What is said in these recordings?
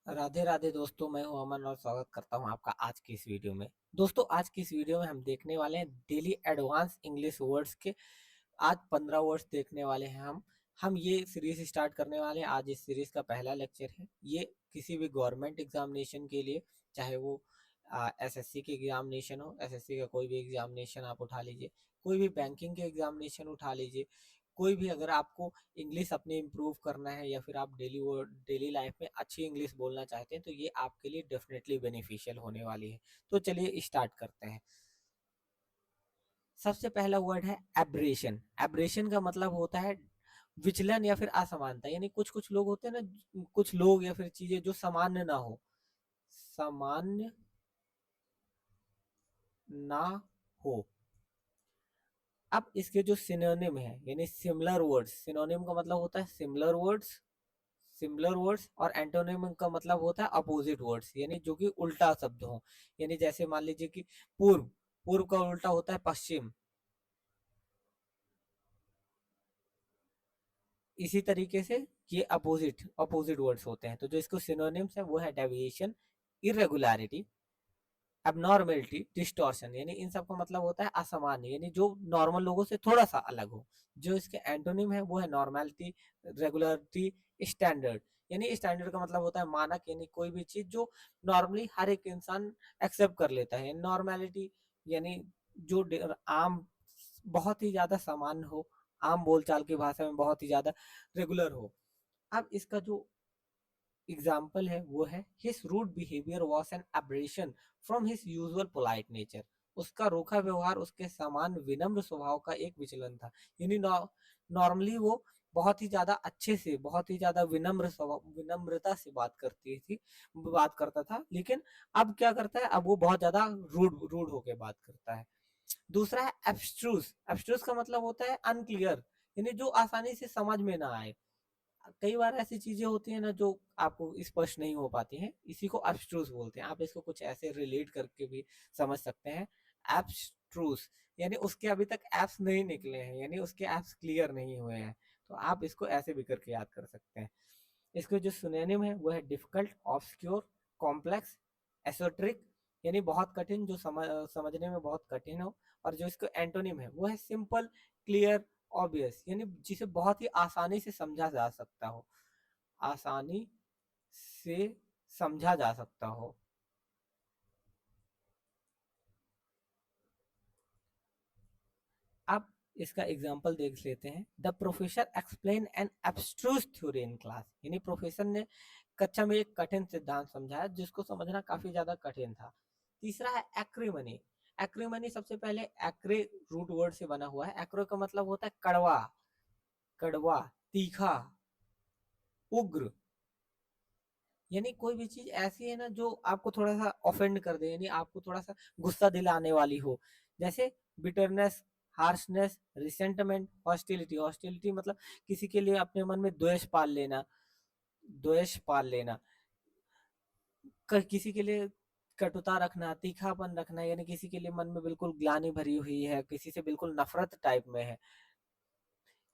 राधे राधे दोस्तों, मैं हूं अमन और स्वागत करता हूं आपका आज की इस वीडियो में। दोस्तों, आज की इस वीडियो में हम देखने वाले हैं डेली एडवांस इंग्लिश वर्ड्स के। आज 15 वर्ड्स देखने वाले हैं हम ये सीरीज स्टार्ट करने वाले हैं। आज इस सीरीज का पहला लेक्चर है। ये किसी भी गवर्नमेंट एग्जामिनेशन के लिए, चाहे वो एसएससी के एग्जामिनेशन हो, एसएससी का कोई भी एग्जामिनेशन आप उठा लीजिए, कोई भी बैंकिंग के एग्जामिनेशन उठा लीजिए, कोई भी, अगर आपको इंग्लिश अपने इम्प्रूव करना है या फिर आप डेली लाइफ में अच्छी इंग्लिश बोलना चाहते हैं, तो ये आपके लिए डेफिनेटली बेनिफिशियल होने वाली है। तो चलिए स्टार्ट करते हैं। सबसे पहला वर्ड है एब्रेशन। एब्रेशन का मतलब होता है विचलन या फिर असमानता। यानी कुछ कुछ लोग होते हैं ना, कुछ लोग या फिर चीजें जो सामान्य ना हो, सामान्य ना हो। अब इसके जो सिनोनिम है यानी सिमिलर वर्ड्स, सिनोनिम का मतलब होता है सिमिलर वर्ड्स, सिमिलर वर्ड्स, और एंटोनिम का मतलब होता है अपोजिट वर्ड्स, यानी जो कि उल्टा शब्द हो। यानी जैसे मान लीजिए कि पूर्व, पूर्व का उल्टा होता है पश्चिम। इसी तरीके से ये अपोजिट अपोजिट वर्ड्स होते हैं। तो जो इसको सिनोनिम्स है वो है डेविएशन, इरेगुलरिटी, एबनॉर्मेलिटी, डिस्टॉर्शन। यानी इन सब का मतलब होता है असामान्य, यानी जो नॉर्मल लोगों से थोड़ा सा अलग हो। जो इसके एंटोनिम है वो है नॉर्मेलिटी, रेगुलरिटी, स्टैंडर्ड। यानी स्टैंडर्ड का मतलब होता है मानक, यानी कोई भी चीज जो नॉर्मली हर एक इंसान एक्सेप्ट कर लेता है। नॉर्मेलिटी यानी जो आम, बहुत ही ज्यादा सामान्य हो, आम बोलचाल की भाषा में बहुत ही ज्यादा रेगुलर हो। अब इसका जो एग्जाम्पल है वो है his rude behaviour was an aberration from his usual polite nature. उसका रूखा व्यवहार उसके समान विनम्र स्वभाव का एक विचलन था। यानी नॉर्मली वो बहुत ही ज्यादा अच्छे से, बहुत ही ज्यादा विनम्र स्वभाव, विनम्रता से बात करता था, लेकिन अब क्या करता है, अब वो बहुत ज्यादा रूड रूड होके बात करता है। दूसरा है एब्स्ट्रूस। एब्स्ट्रूस का मतलब होता है अनक्लियर, यानी जो आसानी से समझ में ना आए। कई बार ऐसी चीजें होती है ना जो आपको स्पष्ट नहीं हो पाती हैं, इसी को एब्स्ट्रूस बोलते हैं। आप इसको कुछ ऐसे रिलेट करके भी समझ सकते हैं। एब्स्ट्रूस यानी उसके अभी तक एप्स नहीं निकले हैं, यानी उसके एप्स क्लियर नहीं हुए हैं। तो आप इसको ऐसे भी करके याद कर सकते हैं। इसके जो सिनोनिम है वो है डिफिकल्ट, ऑब्सक्योर, कॉम्प्लेक्स, एसोट्रिक, यानी बहुत कठिन, जो समझने में बहुत कठिन हो। और जो इसको एंटोनिम है वो है सिंपल, क्लियर, ऑब्वियस, यानी जिसे बहुत ही आसानी से समझा जा सकता हो, आसानी से समझा जा सकता हो। अब इसका एग्जाम्पल देख लेते हैं। The professor explain an abstruse theory in class. यानी प्रोफेसर ने कक्षा में एक कठिन सिद्धांत समझाया जिसको समझना काफी ज्यादा कठिन था। तीसरा है एक्रीमनी। एक्रीमनी सबसे पहले एक्रे रूट वर्ड से बना हुआ है। एक्रो का मतलब होता है कड़वा, कड़वा, तीखा, उग्र। यानी कोई भी चीज ऐसी है ना जो आपको थोड़ा सा ऑफेंड कर दे, यानी आपको थोड़ा सा गुस्सा दिलाने वाली हो। जैसे bitterness, harshness, resentment, hostility. Hostility मतलब किसी के लिए अपने मन में द्वेष पाल लेना, द्वेष पाल लेना। किसी के लिए कटुता रखना, तीखापन रखना, यानी किसी के लिए मन में बिल्कुल ग्लानि भरी हुई है, किसी से बिल्कुल नफरत टाइप में है।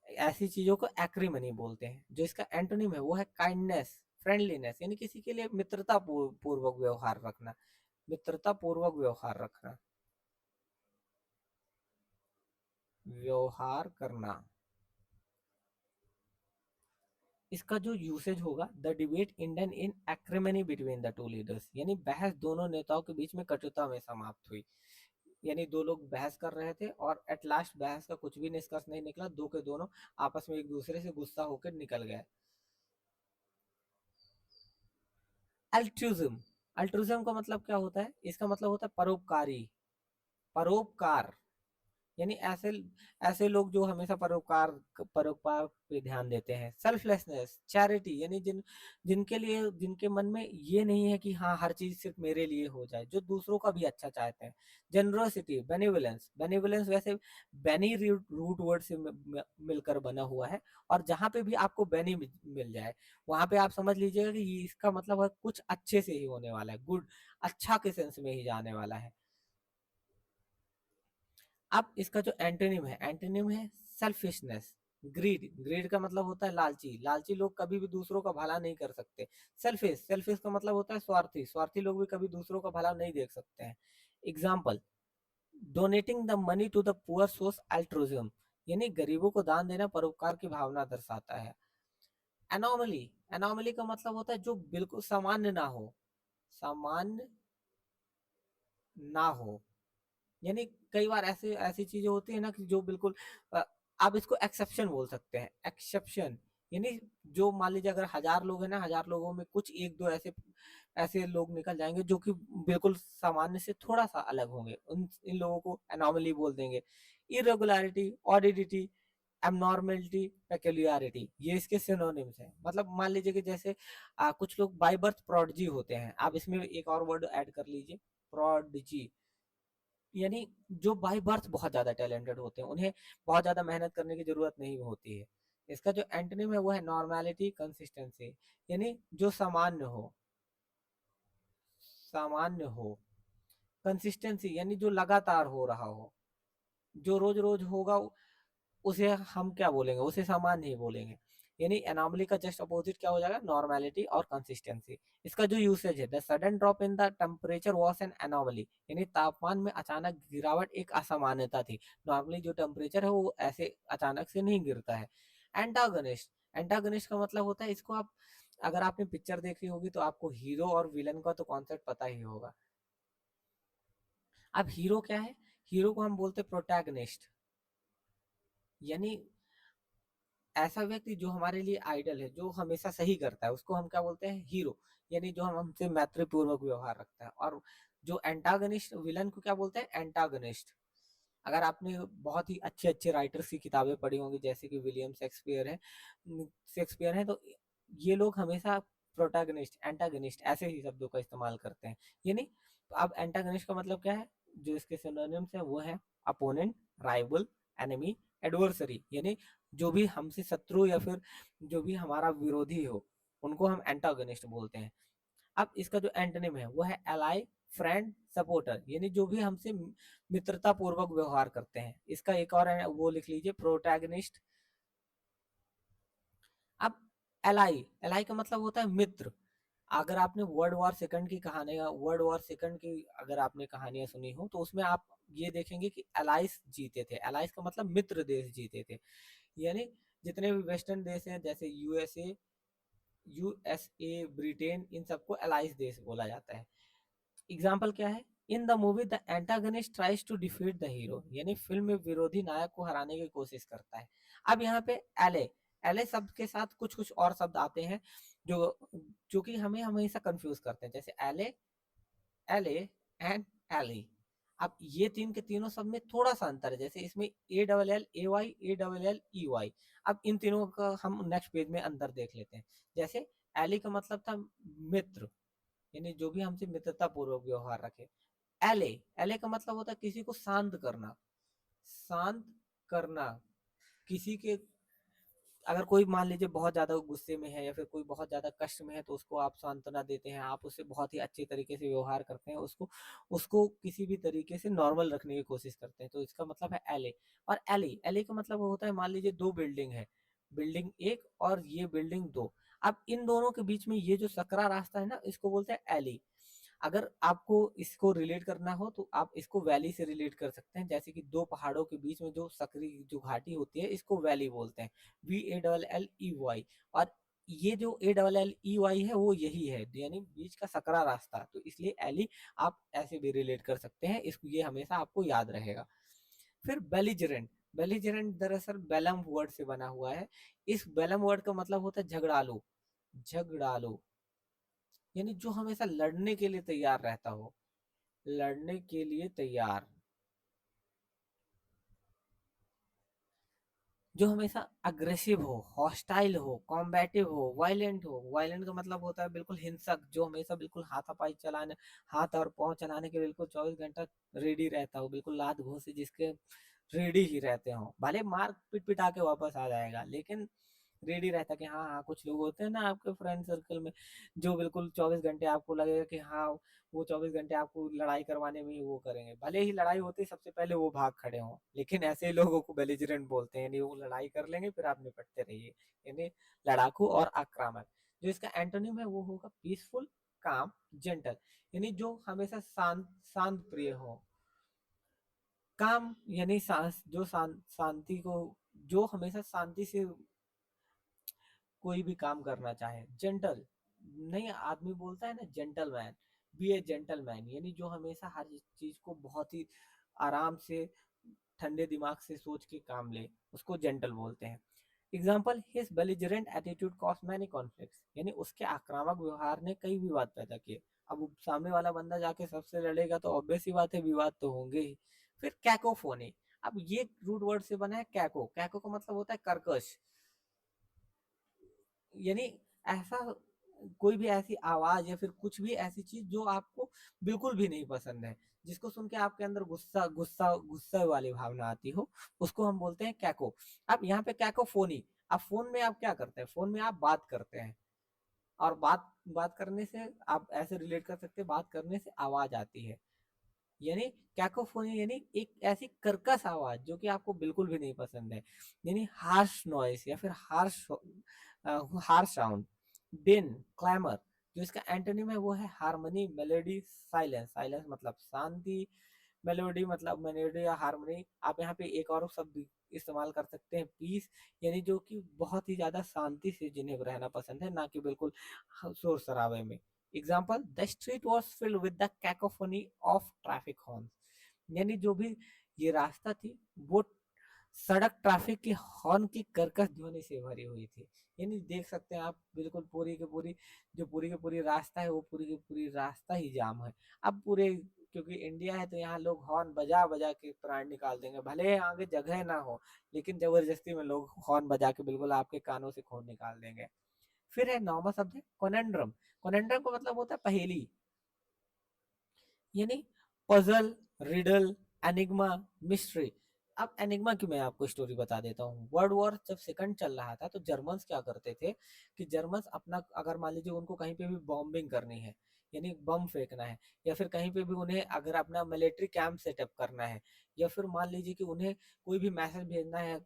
ऐसी चीजों को एक्रीमनी बोलते हैं। जो इसका एंटोनिम है वो है काइंडनेस, फ्रेंडलीनेस, यानी किसी के लिए मित्रता पूर्वक व्यवहार रखना, मित्रता पूर्वक व्यवहार रखना, व्यवहार करना। इसका जो यूसेज होगा, the debate ended in acrimony between the two leaders, यानी बहस दोनों नेताओं के बीच में कटुता में समाप्त हुई। यानी दो लोग बहस कर रहे थे और एट लास्ट बहस का कुछ भी निष्कर्ष नहीं निकला, दो के दोनों आपस में एक दूसरे से गुस्सा होकर निकल गए। अल्ट्रुज्म। अल्ट्रुज्म का मतलब क्या होता है? इसका मतलब होता है परोपकारी, परोपकार। यानी ऐसे ऐसे लोग जो हमेशा परोपकार, परोपकार पे ध्यान देते हैं। सेल्फलेसनेस, चैरिटी, यानी जिनके लिए, जिनके मन में ये नहीं है कि हाँ हर चीज सिर्फ मेरे लिए हो जाए, जो दूसरों का भी अच्छा चाहते हैं। जेनरोसिटी, बेनिवोलेंस। बेनिवोलेंस वैसे बेनी रूट वर्ड से मिलकर बना हुआ है, और जहां पे भी आपको बेनी मिल जाए वहां पे आप समझ लीजिएगा कि ये इसका मतलब है कुछ अच्छे से ही होने वाला है, गुड, अच्छा के सेंस में ही जाने वाला है। अब इसका जो एंटोनिम है, एंटोनिम है सेल्फिशनेस, ग्रीड, ग्रीड का मतलब होता है लालची, लालची लोग कभी भी दूसरों का भला नहीं कर सकते। सेल्फिश, सेल्फिश का मतलब होता है स्वार्थी, स्वार्थी लोग भी कभी दूसरों का भला नहीं देख सकते हैं। Example, donating the money to the poor source altruism, यानी गरीबों को दान देना परोपकार की भावना दर्शाता है। एनोमली, एनोमली का मतलब होता है जो बिल्कुल सामान्य ना हो, सामान्य ना हो, यानी कई बार ऐसे ऐसी चीजें होती है ना कि जो बिल्कुल अ, आप इसको एक्सेप्शन बोल सकते हैं, एक्सेप्शन, यानी जो मान लीजिए अगर 1000 लोग हैं ना, 1000 लोगों में कुछ एक दो ऐसे ऐसे लोग निकल जाएंगे जो कि बिल्कुल सामान्य से थोड़ा सा अलग होंगे, उन इन लोगों को एनॉमली बोल देंगे। इरेगुलरिटी, ऑडिडिटी, एबनॉर्मेलिटी, पेक्युलियरिटी, ये इसके सिनोनिम्स हैं। मतलब मान लीजिए कि जैसे कुछ लोग बाय बर्थ प्रोडिजी होते हैं, आप इसमें एक और वर्ड ऐड कर लीजिए, प्रोडिजी, यानी जो बाय बर्थ बहुत ज्यादा टैलेंटेड होते हैं, उन्हें बहुत ज्यादा मेहनत करने की जरूरत नहीं होती है। इसका जो एंटोनिम है वो है नॉर्मेलिटी, कंसिस्टेंसी, यानी जो सामान्य हो, सामान्य हो। कंसिस्टेंसी यानी जो लगातार हो रहा हो, जो रोज रोज होगा, उसे हम क्या बोलेंगे, उसे सामान्य ही बोलेंगे। यानी एनॉमली का जस्ट अपोजिट क्या हो जाएगा, नॉर्मेलिटी और कंसिस्टेंसी। इसका जो यूसेज है, the sudden drop in the temperature was an anomaly, यानी तापमान में अचानक गिरावट एक असामान्यता थी। नॉर्मली जो टेम्परेचर है वो ऐसे अचानक से नहीं गिरता है। एंटागनिस्ट, एंटागनिस्ट का मतलब होता है, इसको आप अगर आपने पिक्चर देखी होगी तो आपको हीरो और विलन का तो कॉन्सेप्ट पता ही होगा। अब हीरो क्या है, हीरो को हम बोलते हैं प्रोटैगनिस्ट, यानी ऐसा व्यक्ति जो हमारे लिए आइडल है, जो हमेशा सही करता है, उसको हम क्या बोलते हैं, हीरो, यानी जो हम हमसे मैत्रीपूर्वक व्यवहार रखता है। और जो एंटागनिस्ट, विलन को क्या बोलते हैं, एंटागनिस्ट। अगर आपने बहुत ही अच्छे अच्छे राइटर्स की किताबें पढ़ी होंगी, जैसे कि विलियम शेक्सपियर है, शेक्सपियर है, तो ये लोग हमेशा प्रोटैगनिस्ट, एंटागनिस्ट ऐसे ही शब्दों का इस्तेमाल करते हैं। यानी अब एंटागनिस्ट का मतलब क्या है, जो इसके सिनोनिम्स है वो है अपोनेंट, राइवल, एनिमी, एडवर्सरी, यानी जो भी हमसे शत्रु या फिर जो भी हमारा विरोधी हो, उनको हम एंटागनिस्ट बोलते हैं। अब इसका जो एंटोनिम है वो है एलाई, फ्रेंड, सपोर्टर, यानी जो भी हमसे मित्रता पूर्वक व्यवहार करते हैं। इसका एक और है, वो लिख लीजिए, प्रोटैगनिस्ट। अब एलाई, एलाई का मतलब होता है मित्र। अगर आपने वर्ल्ड वॉर सेकंड की कहानियां, वर्ल्ड वॉर सेकंड की अगर आपने कहानियां सुनी हो, तो उसमें आप ये देखेंगे कि अलाइस जीते थे। अलाइस का मतलब मित्र देश जीते थे, यानी जितने भी वेस्टर्न देश हैं, जैसे यूएसए, ब्रिटेन, इन सबको अलाइस देश बोला जाता है। एग्जाम्पल क्या है, in the movie the antagonist tries to defeat the hero, यानी फिल्म में विरोधी नायक को हराने की कोशिश करता है। अब यहाँ पे एले, एले शब्द के साथ कुछ कुछ और शब्द आते हैं जो जो कि हमें हमेशा कंफ्यूज करते हैं, जैसे एले, एले एंड एली। अब ये तीन के तीनों शब्द में थोड़ा सा अंतर है, जैसे इसमें A double L A Y, A double L E Y. अब इन तीनों का हम नेक्स्ट पेज में अंतर देख लेते हैं। जैसे एली का मतलब था मित्र, यानी जो भी हमसे मित्रता पूर्वक व्यवहार रखे। एले, एले का मतलब होता है किसी को शांत करना, शांत करना किसी के, अगर कोई मान लीजिए बहुत ज्यादा गुस्से में है या फिर कोई बहुत ज्यादा कष्ट में है, तो उसको आप सांत्वना देते हैं, आप उससे बहुत ही अच्छे तरीके से व्यवहार करते हैं, उसको उसको किसी भी तरीके से नॉर्मल रखने की कोशिश करते हैं, तो इसका मतलब है एले। और एली, एली का मतलब होता है, मान लीजिए दो बिल्डिंग है, बिल्डिंग एक और ये बिल्डिंग दो, अब इन दोनों के बीच में ये जो सकरा रास्ता है ना, इसको बोलते हैं एली। अगर आपको इसको रिलेट करना हो तो आप इसको वैली से रिलेट कर सकते हैं, जैसे कि दो पहाड़ों के बीच में जो सकरी जो घाटी होती है, इसको वैली बोलते हैं, VALLEY। और ये जो ALLEY है वो यही है, यानी बीच का सकरा रास्ता, तो इसलिए एली आप ऐसे भी रिलेट कर सकते हैं इसको, ये हमेशा आपको याद रहेगा। फिर बेलिजरेंट, बेलिजरेंट दरअसल बेलम वर्ड से बना हुआ है। इस बेलम वर्ड का मतलब होता है झगड़ालू, झगड़ालू, यानी जो हमेशा लड़ने के लिए तैयार रहता हो, लड़ने के लिए तैयार, जो हमेशा अग्रेसिव हो, हॉस्टाइल हो, कॉम्बैटिव हो, वायलेंट हो। वायलेंट का मतलब होता है बिल्कुल हिंसक, जो हमेशा बिल्कुल हाथापाई चलाने, हाथ और पांव चलाने के बिल्कुल 24 घंटा रेडी रहता हो, बिल्कुल लात घूंसे जिसके रेडी ही रहते हो, भले मार पिट पिटा के वापस आ जाएगा, लेकिन रेडी रहता है कि हाँ हाँ, कुछ लोग होते हैं ना आपके फ्रेंड सर्कल में जो बिल्कुल 24 घंटे आपको लगेगा कि हाँ वो 24 घंटे आपको लड़ाई करवाने में ही वो करेंगे, भले ही लड़ाई होती सबसे पहले वो भाग खड़े हों, लेकिन ऐसे ही लोगों को बेलिजरेंट बोलते हैं, यानी वो लड़ाई कर लेंगे फिर आप निपटते रहिए, यानी लड़ाकू और आक्रामक। जो इसका एंटोनिम है वो होगा पीसफुल, काम, जेंटल, यानी जो हमेशा शांत शांत प्रिय हो। काम यानी जो शांति को, जो हमेशा शांति से कोई भी काम करना चाहे। जेंटल, नहीं आदमी बोलता है ना जेंटलमैन, बी ए जेंटलमैन, यानी जो हमेशा हर चीज को बहुत ही आराम से ठंडे दिमाग से सोच के काम ले, उसको जेंटल बोलते हैं। Example, his belligerent attitude cause many conflicts, यानी उसके आक्रामक व्यवहार ने कई विवाद पैदा किए। अब सामने वाला बंदा जाके सबसे लड़ेगा तो ऑब्वियस ही बात है विवाद तो होंगे ही। फिर कैकोफोनी, अब ये रूट वर्ड से बना है कैको, कैको का मतलब होता है कर्कश, यानी ऐसा कोई भी ऐसी आवाज या फिर कुछ भी ऐसी चीज जो आपको बिल्कुल भी नहीं पसंद है, जिसको सुन के आपके अंदर गुस्सा गुस्सा गुस्सा वाली भावना आती हो, उसको हम बोलते हैं कैको। अब यहाँ पे कैकोफोनी, अब फोन में आप क्या करते हैं, फोन में आप बात करते हैं, और बात बात करने से आप ऐसे रिलेट कर सकते हैं, बात करने से आवाज आती है, यानी कैकोफोनी यानी एक ऐसी कर्कश आवाज जो कि आपको बिल्कुल भी नहीं पसंद है, यानी हार्श नॉइस या फिर हार्श साउंड। दिन, क्लैमर, जो इसका एंटोनिम है वो है हार्मनी, मेलोडी, साइलेंस, साइलेंस मतलब शांति, मेलोडी या हार्मनी। आप यहाँ पे एक और शब्द इस्तेमाल कर सकते हैं, पीस, यानी जो कि बहुत ही ज्यादा शांति से जिन्हें रहना पसंद है, ना कि बिल्कुल शोर शराबे में। Example, the street was filled with the cacophony of traffic horn, यानी जो भी ये रास्ता थी वो सड़क ट्रैफिक की हॉर्न की कर्कश ध्वनि से भरी हुई थी, यानी देख सकते हैं आप बिल्कुल पूरी की पूरी जो पूरी की पूरी रास्ता है वो पूरी की पूरी रास्ता ही जाम है। अब पूरे, क्योंकि इंडिया है तो यहाँ लोग हॉर्न बजा बजा के प्राण निकाल देंगे, भले आगे जगह ना हो, लेकिन जबरदस्ती में लोग हॉर्न बजा के बिल्कुल आपके कानों से खून निकाल देंगे। फिर है नौवां शब्द है कोनेंड्रम, कोनेंड्रम का मतलब होता है पहेली, यानी पजल, रिडल, एनिग्मा, मिस्ट्री। अब एनिग्मा की मैं आपको स्टोरी बता देता हूँ। वर्ल्ड वॉर जब सेकंड चल रहा था तो जर्मन्स क्या करते थे कि जर्मन्स अपना, अगर मान लीजिए उनको कहीं पे भी बॉम्बिंग करनी है, यानी बम फेंकना है, या फिर कहीं पे भी उन्हें अगर अपना मिलिट्री कैंप सेटअप करना है, या फिर मान लीजिए कि उन्हें कोई भी मैसेज भेजना है,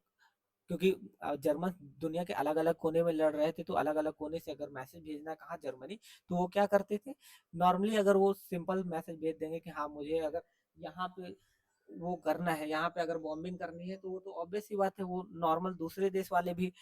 क्योंकि जर्मन दुनिया के अलग अलग कोने में लड़ रहे थे, तो अलग अलग कोने से अगर मैसेज भेजना कहा जर्मनी, तो वो क्या करते थे, नॉर्मली अगर वो सिंपल मैसेज भेज देंगे कि हाँ मुझे अगर यहाँ पे वो करना है, यहाँ पे अगर बॉम्बिंग करनी है, तो वो तो ऑब्वियस सी बात है वो नॉर्मल दूसरे देश वाले भी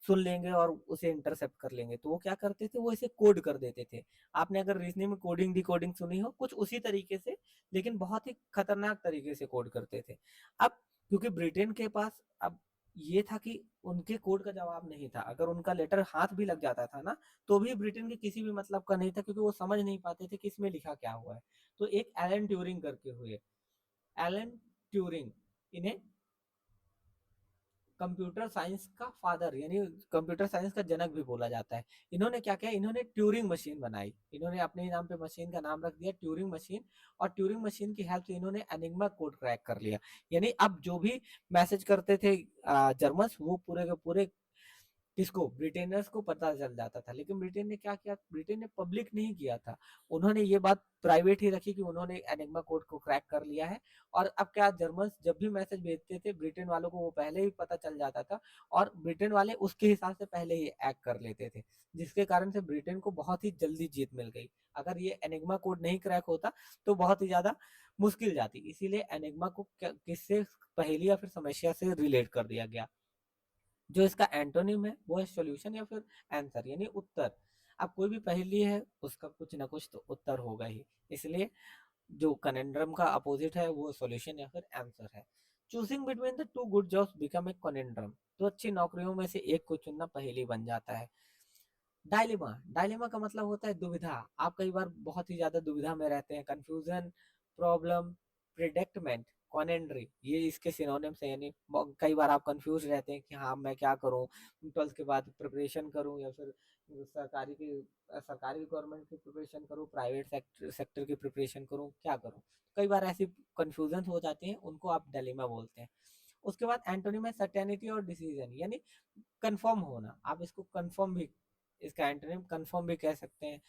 सुन लेंगे और उसे इंटरसेप्ट कर लेंगे, तो वो क्या करते थे, वो इसे कोड कर देते थे। आपने अगर रीजनिंग में कोडिंग डिकोडिंग सुनी हो कुछ उसी तरीके से, लेकिन बहुत ही खतरनाक तरीके से कोड करते थे। अब क्योंकि ब्रिटेन के पास अब ये था कि उनके कोड का जवाब नहीं था, अगर उनका लेटर हाथ भी लग जाता था ना, तो भी ब्रिटेन के किसी भी मतलब का नहीं था, क्योंकि वो समझ नहीं पाते थे कि इसमें लिखा क्या हुआ है। तो एक एलन ट्यूरिंग करके हुए, एलन ट्यूरिंग, इन्हें कंप्यूटर साइंस का फादर यानी कंप्यूटर साइंस का जनक भी बोला जाता है। इन्होंने क्या किया, इन्होंने ट्यूरिंग मशीन बनाई, इन्होंने अपने ही नाम पे मशीन का नाम रख दिया ट्यूरिंग मशीन, और ट्यूरिंग मशीन की हेल्प से इन्होंने एनिग्मा कोड क्रैक कर लिया। यानी अब जो भी मैसेज करते थे जर्मन्स, वो पूरे के पूरे किसको, ब्रिटेनर्स को पता चल जाता था। लेकिन ब्रिटेन ने क्या किया, ब्रिटेन ने पब्लिक नहीं किया था, उन्होंने ये बात प्राइवेट ही रखी कि उन्होंने एनिग्मा कोड को क्रैक कर लिया है। और अब क्या, जर्मन्स जब भी मैसेज भेजते थे ब्रिटेन वालों को वो पहले ही पता चल जाता था, और ब्रिटेन वाले उसके हिसाब से पहले ही एक्ट कर लेते थे, जिसके कारण से ब्रिटेन को बहुत ही जल्दी जीत मिल गई। अगर ये एनिग्मा कोड नहीं क्रैक होता तो बहुत ही ज्यादा मुश्किल जाती, इसीलिए एनिग्मा को किससे, पहेली या फिर समस्या से रिलेट कर दिया गया। जो इसका एंटोनिम है वो है सॉल्यूशन या फिर आंसर, यानी उत्तर। अब कोई भी पहेली है उसका कुछ ना कुछ तो उत्तर होगा ही, इसलिए जो कनेंड्रम का अपोजिट है वो सॉल्यूशन या फिर आंसर है। Choosing between the two good jobs become a conundrum, तो अच्छी नौकरियों में से एक को चुनना पहेली बन जाता है। डायलेमा, डायलेमा का मतलब होता है दुविधा। आप कई बार बहुत ही ज्यादा दुविधा में रहते हैं, कंफ्यूजन, प्रॉब्लम, प्रिडिक्टमेंट, कॉनेंड्री, ये इसके सिनोनिम्स हैं, यानी कई बार आप कंफ्यूज रहते हैं कि हाँ मैं क्या करूं, 12th के बाद प्रिपरेशन करूं या फिर सरकारी की सरकारी गवर्नमेंट की प्रिपरेशन करूं, प्राइवेट सेक्टर की प्रिपरेशन करूं, क्या करूं। कई बार ऐसी कंफ्यूजन हो जाती हैं, उनको आप डायलेमा बोलते हैं। उसके बाद एंटोनिम है सर्टेनिटी और डिसीजन, यानी कंफर्म होना। आप इसको कंफर्म भी, इसका एंटोनिम कंफर्म भी कह सकते हैं,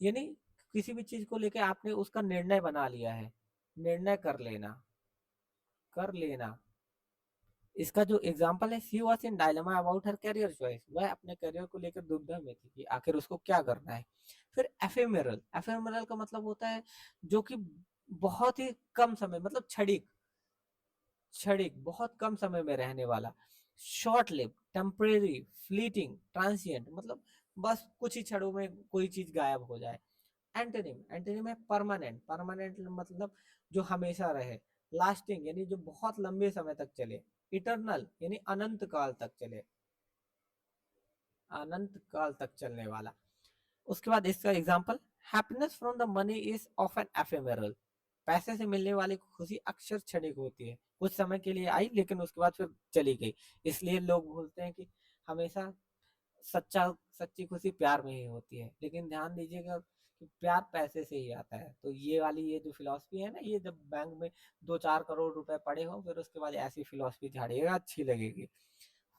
यानी किसी भी चीज को लेके आपने उसका निर्णय बना लिया है, निर्णय कर लेना, कर लेना। इसका जो एग्जांपल है, she was in dilemma about her career choice, वह अपने करियर को लेकर दुविधा में थी कि आखिर उसको क्या करना है। फिर एफेमेरल, एफेमेरल का मतलब होता है जो कि बहुत ही कम समय, मतलब क्षणिक, क्षणिक बहुत कम समय में रहने वाला। Short live, temporary, fleeting, transient, मतलब बस कुछ ही क्षणों में कोई चीज गायब हो जाए। एंटोनिम, एंटोनिम है परमानेंट, परमानेंट मतलब जो हमेशा रहे। लास्टिंग यानी जो बहुत लंबे समय तक चले। इटरनल यानी अनंत काल तक चले, अनंत काल तक चलने वाला। उसके बाद इसका example, happiness from the money is often ephemeral, पैसे से मिलने वाली खुशी अक्सर क्षणिक होती है, कुछ समय के लिए आई लेकिन उसके बाद फिर चली गई। इसलिए लोग बोलते हैं कि हमेशा सच्चा, सच्ची खुशी प्यार में ही होती है, लेकिन ध्यान दीजिएगा कि प्यार पैसे से ही आता है। तो ये वाली, ये जो फिलॉसफी है ना, ये जब बैंक में 2-4 करोड़ रुपए पड़े हो, फिर उसके बाद ऐसी फिलॉसफी झाड़िएगा, अच्छी लगेगी।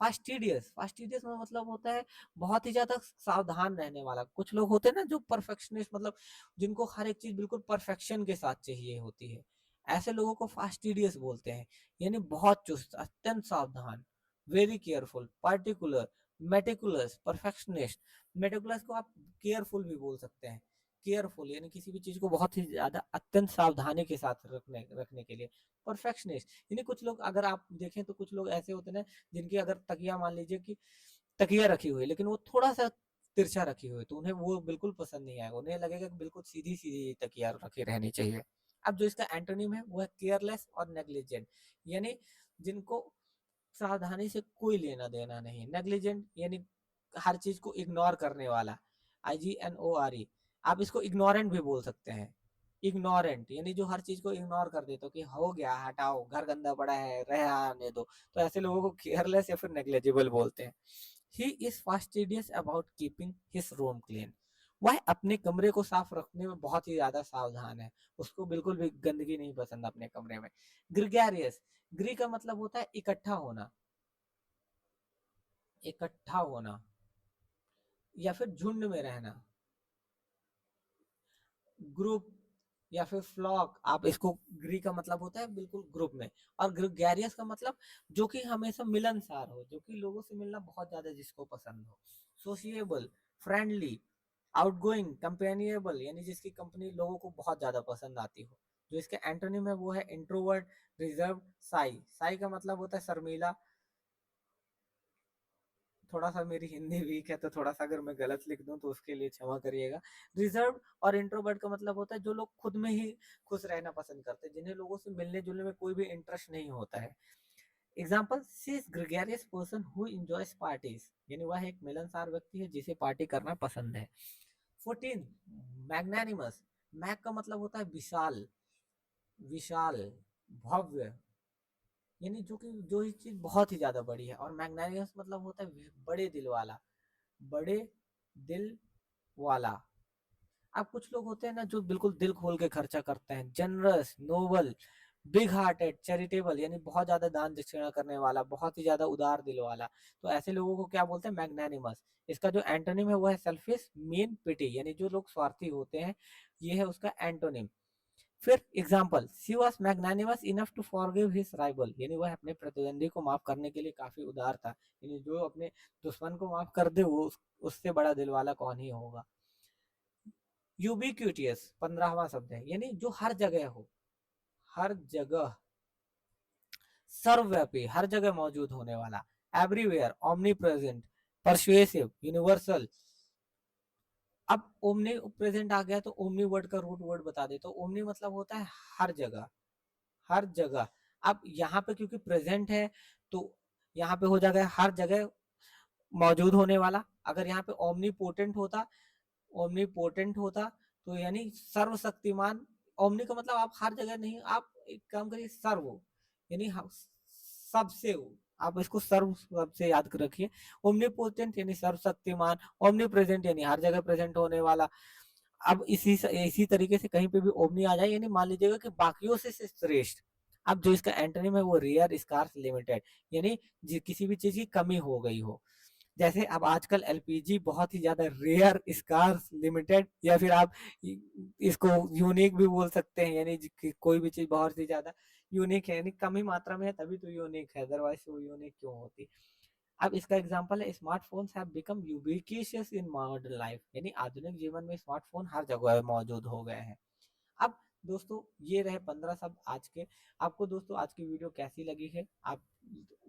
फास्टिडियस, फास्टिडियस में मतलब होता है बहुत ही ज्यादा सावधान रहने वाला। कुछ लोग होते हैं ना जो परफेक्शनिस्ट, मतलब जिनको हर एक चीज बिल्कुल परफेक्शन के साथ चाहिए होती है, ऐसे लोगों को फास्टिडियस बोलते हैं, यानी बहुत चुस्त, अत्यंत सावधान, very careful, particular, meticulous, perfectionist. Meticulous को आप केयरफुल भी बोल सकते हैं, केयरफुल यानी किसी भी चीज को बहुत ही ज्यादा अत्यंत सावधानी के साथ रखने रखने के लिए। परफेक्शनिस्ट यानी कुछ लोग, अगर आप देखें तो कुछ लोग ऐसे होते हैं जिनकी अगर तकिया, मान लीजिए कि तकिया रखी हुई है लेकिन वो थोड़ा सा तिरछा रखी हुई है, तो उन्हें वो बिल्कुल पसंद नहीं आएगा, उन्हें लगेगा कि बिल्कुल सीधी सीधी तकिया रखी रहनी चाहिए। अब जो इसका एंटोनिम है वो है केयरलेस और नेग्लिजेंट, यानी जिनको सावधानी से कोई लेना देना नहीं। नेग्लिजेंट यानी हर चीज को इग्नोर करने वाला, IGNORE। आप इसको इग्नोरेंट भी बोल सकते हैं, इग्नोरेंट यानी जो हर चीज को इग्नोर कर देते हो कि हो गया, हटाओ, घर गंदा पड़ा है, रह आने दो। तो ऐसे लोगों को केयरलेस या फिर नेग्लिजिबल बोलते हैं। He is fastidious about keeping his room clean, वह अपने कमरे को साफ रखने में बहुत ही ज्यादा सावधान है, उसको बिल्कुल भी गंदगी नहीं पसंद अपने कमरे में। ग्रिगेरियस, ग्री का मतलब होता है इकट्ठा होना, इकट्ठा होना या फिर झुंड में रहना, ग्रुप या फिर फ्लॉक। आप इसको, ग्री का मतलब होता है बिल्कुल ग्रुप में, और ग्रेगेरियस का मतलब जो कि हमेशा मिलनसार हो, जो कि लोगों से मिलना बहुत ज्यादा जिसको पसंद हो। सोशिएबल, फ्रेंडली, आउटगोइंग, कंपेनिएबल यानी जिसकी कंपनी लोगों को बहुत ज्यादा पसंद आती हो। जो इसके एंटोनिम है वो है इंट्रोवर्ट, रिजर्व, साई। साई का मतलब होता है शर्मीला। थोड़ा सा मेरी हिंदी वीक है तो थोड़ा सा अगर मैं गलत लिख दूं तो उसके लिए क्षमा करिएगा। रिजर्व और इंट्रोवर्ट का मतलब होता है जो लोग खुद में ही खुश रहना पसंद करते हैं, जिन्हें लोगों से मिलने जुलने में कोई भी इंटरेस्ट नहीं होता है। Example, she is gregarious person who enjoys parties, यानी वह एक मिलनसार व्यक्ति है जिसे पार्टी करना पसंद है। 14, मैग्नानिमस। मैग का मतलब होता है विशाल, विशाल, भव्य, यानी जो कि जो ही चीज बहुत ही ज्यादा बड़ी है। और मैग्नानिमस मतलब होता है बड़े दिल वाला, बड़े दिल वाला। अब कुछ लोग होते हैं ना जो बिल्कुल दिल खोल के खर्चा करते हैं, generous, noble, big hearted, charitable, यानी बहुत ज्यादा दान दक्षिणा करने वाला, बहुत ही ज्यादा उदार दिल वाला। तो ऐसे लोगों को क्या बोलते हैं, मैग्नानिमस। इसका जो एंटोनिम है वो है सेल्फिश, मीन, पिटी, यानी जो लोग स्वार्थी होते हैं, ये है उसका एंटोनिम। फिर example, she was magnanimous enough to forgive his rival, यानी वह अपने प्रतिद्वंदी को माफ करने के लिए काफी उदार था, यानी जो अपने दुश्मन को माफ कर दे वो उससे बड़ा दिल वाला कौन ही होगा। यूबिक्यूटियस 15वां शब्द है, यानी जो हर जगह हो, हर जगह, सर्वव्यापी, हर जगह मौजूद होने वाला। Everywhere, omni present, persuasive, universal. अब ओमनी प्रेजेंट आ गया तो ओमनी वर्ड का रूट वर्ड बता दे, तो ओमनी मतलब होता है हर जगह, हर जगह। अब यहाँ पे क्योंकि प्रेजेंट है तो यहाँ पे हो जाएगा हर जगह मौजूद होने वाला। अगर यहाँ पे ओमनी पोटेंट होता, ओमनी पोटेंट होता तो यानी सर्वशक्तिमान। ओमनी का मतलब आप हर जगह नहीं, आप एक काम करिए, सर्व यानी सबसे हो, आप इसको सर्व सबसे याद कर रखिए। ओमनी पोटेंट यानी सर्वशक्तिमान, ओमनी प्रेजेंट यानी हर जगह प्रेजेंट होने वाला। अब इसी तरीके से कहीं पे भी ओमनी आ जाए, यानी मान लीजिएगा कि बाकियों से श्रेष्ठ। अब जो इसका एंटोनिम है वो रेयर, स्कार्स, लिमिटेड, यानी किसी भी चीज की कमी हो गई हो। जैसे अब आजकल एलपीजी बहुत ही ज्यादा रेयर, स्कार्स, लिमिटेड, या फिर आप इसको यूनिक भी बोल सकते हैं, यानी कोई भी चीज बहुत ही ज्यादा यूनिक है, यानी कम ही मात्रा में है तभी तो यूनिक है, अदरवाइज वो यूनिक क्यों होती। अब इसका एग्जांपल है smartphones have become ubiquitous in modern life, यानी आधुनिक जीवन में स्मार्टफोन हर जगह मौजूद हो गए हैं। अब दोस्तों ये रहे 15 शब्द आज के। आपको दोस्तों आज की वीडियो कैसी लगी है, आप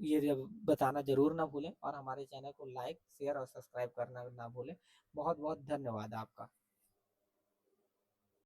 ये बताना जरूर ना भूलें, और हमारे चैनल को लाइक, शेयर और सब्सक्राइब करना ना भूलें। बहुत बहुत धन्यवाद आपका।